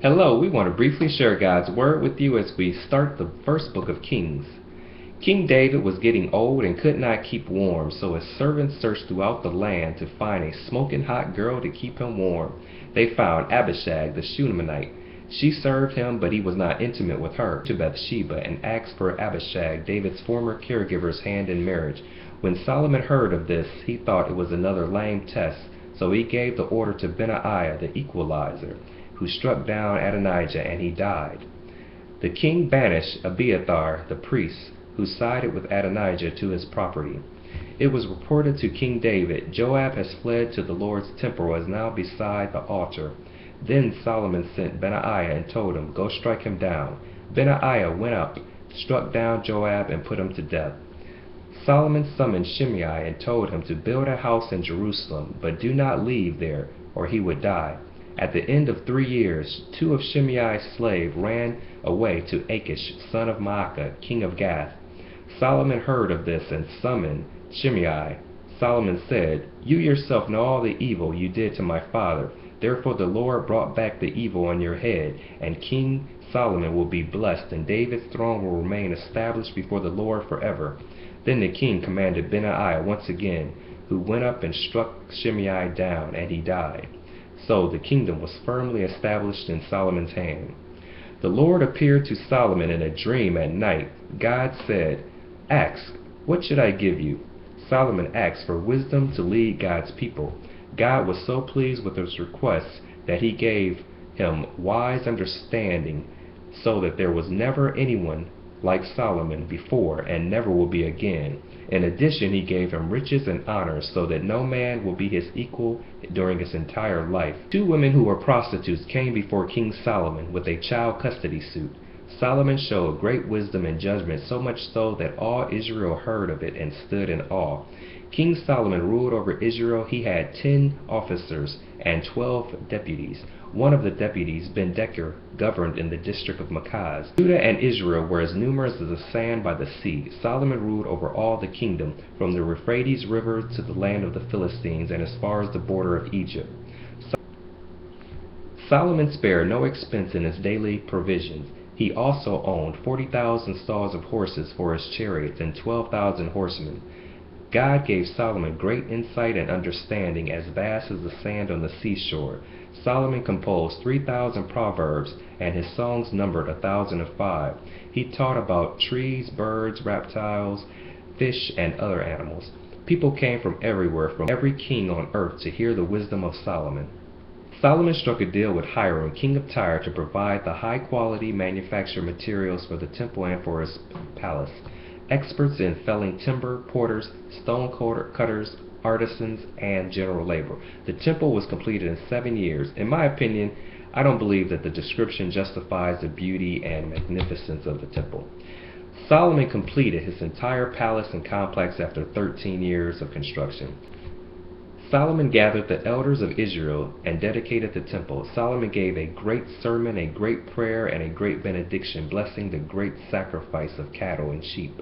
Hello, we want to briefly share God's Word with you as we start the first book of Kings. King David was getting old and could not keep warm, so his servants searched throughout the land to find a smoking hot girl to keep him warm. They found Abishag the Shunammite. She served him, but he was not intimate with her. To Bathsheba and asked for Abishag, David's former caregiver's hand in marriage. When Solomon heard of this, he thought it was another lame test, so he gave the order to Benaiah the equalizer, who struck down Adonijah, and he died. The king banished Abiathar the priest, who sided with Adonijah, to his property. It was reported to King David, Joab has fled to the Lord's temple and is now beside the altar. Then Solomon sent Benaiah and told him, Go strike him down. Benaiah went up, struck down Joab, and put him to death. Solomon summoned Shimei and told him to build a house in Jerusalem, but do not leave there, or he would die. At the end of 3 years, 2 of Shimei's slaves ran away to Achish, son of Maacah, king of Gath. Solomon heard of this and summoned Shimei. Solomon said, You yourself know all the evil you did to my father. Therefore the Lord brought back the evil on your head, and King Solomon will be blessed, and David's throne will remain established before the Lord forever. Then the king commanded Benaiah once again, who went up and struck Shimei down, and he died. So the kingdom was firmly established in Solomon's hand. The Lord appeared to Solomon in a dream at night. God said, Ask, what should I give you? Solomon asked for wisdom to lead God's people. God was so pleased with his request that he gave him wise understanding, so that there was never anyone like Solomon before and never will be again. In addition, he gave him riches and honor, so that no man will be his equal during his entire life. 2 women who were prostitutes came before King Solomon with a child custody suit. Solomon showed great wisdom and judgment, so much so that all Israel heard of it and stood in awe. King Solomon ruled over Israel. He had 10 officers and 12 deputies. One of the deputies, Ben-Decker, governed in the district of Makaz. Judah and Israel were as numerous as the sand by the sea. Solomon ruled over all the kingdom, from the Euphrates River to the land of the Philistines, and as far as the border of Egypt. Solomon spared no expense in his daily provisions. He also owned 40,000 stalls of horses for his chariots and 12,000 horsemen. God gave Solomon great insight and understanding, as vast as the sand on the seashore. Solomon composed 3,000 proverbs, and his songs numbered 1,005. He taught about trees, birds, reptiles, fish, and other animals. People came from everywhere, from every king on earth, to hear the wisdom of Solomon. Solomon struck a deal with Hiram, king of Tyre, to provide the high-quality manufactured materials for the temple and for his palace. Experts in felling timber, porters, stone cutters, artisans, and general labor. The temple was completed in 7 years. In my opinion, I don't believe that the description justifies the beauty and magnificence of the temple. Solomon completed his entire palace and complex after 13 years of construction. Solomon gathered the elders of Israel and dedicated the temple. Solomon gave a great sermon, a great prayer, and a great benediction, blessing the great sacrifice of cattle and sheep.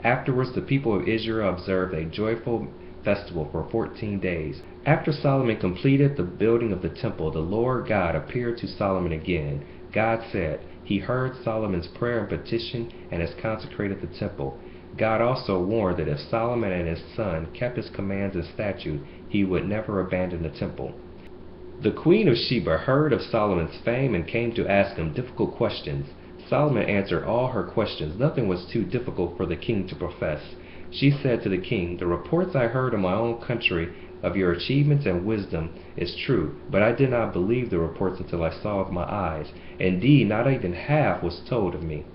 Afterwards, the people of Israel observed a joyful festival for 14 days. After Solomon completed the building of the temple, the Lord God appeared to Solomon again. God said, He heard Solomon's prayer and petition and has consecrated the temple. God also warned that if Solomon and his son kept his commands and statutes, he would never abandon the temple. The queen of Sheba heard of Solomon's fame and came to ask him difficult questions. Solomon answered all her questions. Nothing was too difficult for the king to profess. She said to the king, The reports I heard in my own country of your achievements and wisdom is true, but I did not believe the reports until I saw with my eyes. Indeed, not even half was told of me.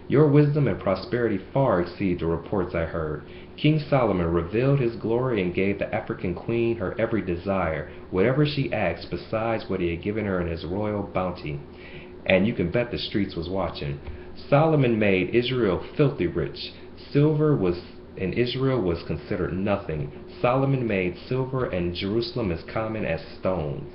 Your wisdom and prosperity far exceed the reports I heard. King Solomon revealed his glory and gave the African queen her every desire, whatever she asked, besides what he had given her in his royal bounty. And you can bet the streets was watching. Solomon made Israel filthy rich. Silver in Israel was considered nothing. Solomon made silver in Jerusalem as common as stones.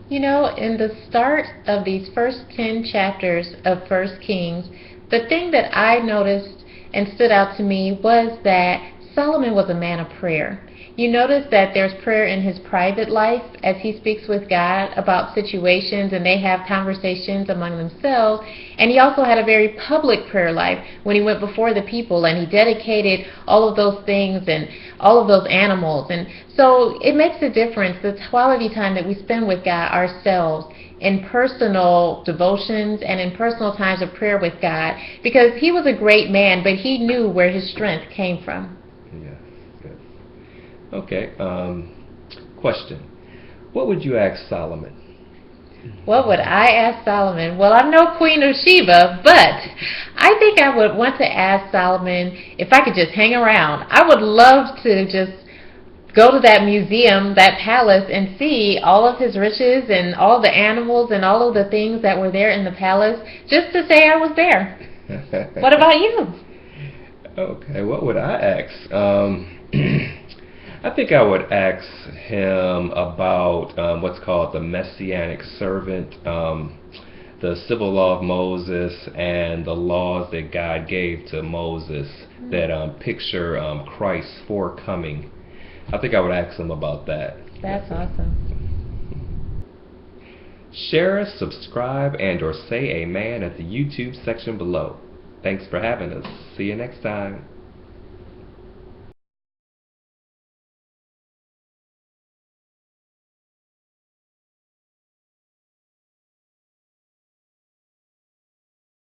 You know, in the start of these first 10 chapters of 1 Kings, the thing that I noticed and stood out to me was that Solomon was a man of prayer. You notice that there's prayer in his private life as he speaks with God about situations and they have conversations among themselves. And he also had a very public prayer life when he went before the people and he dedicated all of those things and all of those animals. And so it makes a difference, the quality time that we spend with God ourselves in personal devotions and in personal times of prayer with God, because he was a great man, but he knew where his strength came from. Yes, yes. Okay, question. What would you ask Solomon? What would I ask Solomon? Well, I'm no Queen of Sheba, but I think I would want to ask Solomon if I could just hang around. I would love to just go to that museum, that palace, and see all of his riches and all the animals and all of the things that were there in the palace, just to say I was there. What about you? Okay, what would I ask? I think I would ask him about what's called the Messianic servant, the civil law of Moses, and the laws that God gave to Moses that picture Christ's forecoming. I think I would ask him about that. That's awesome. Share, subscribe, and or say amen at the YouTube section below. Thanks for having us. See you next time.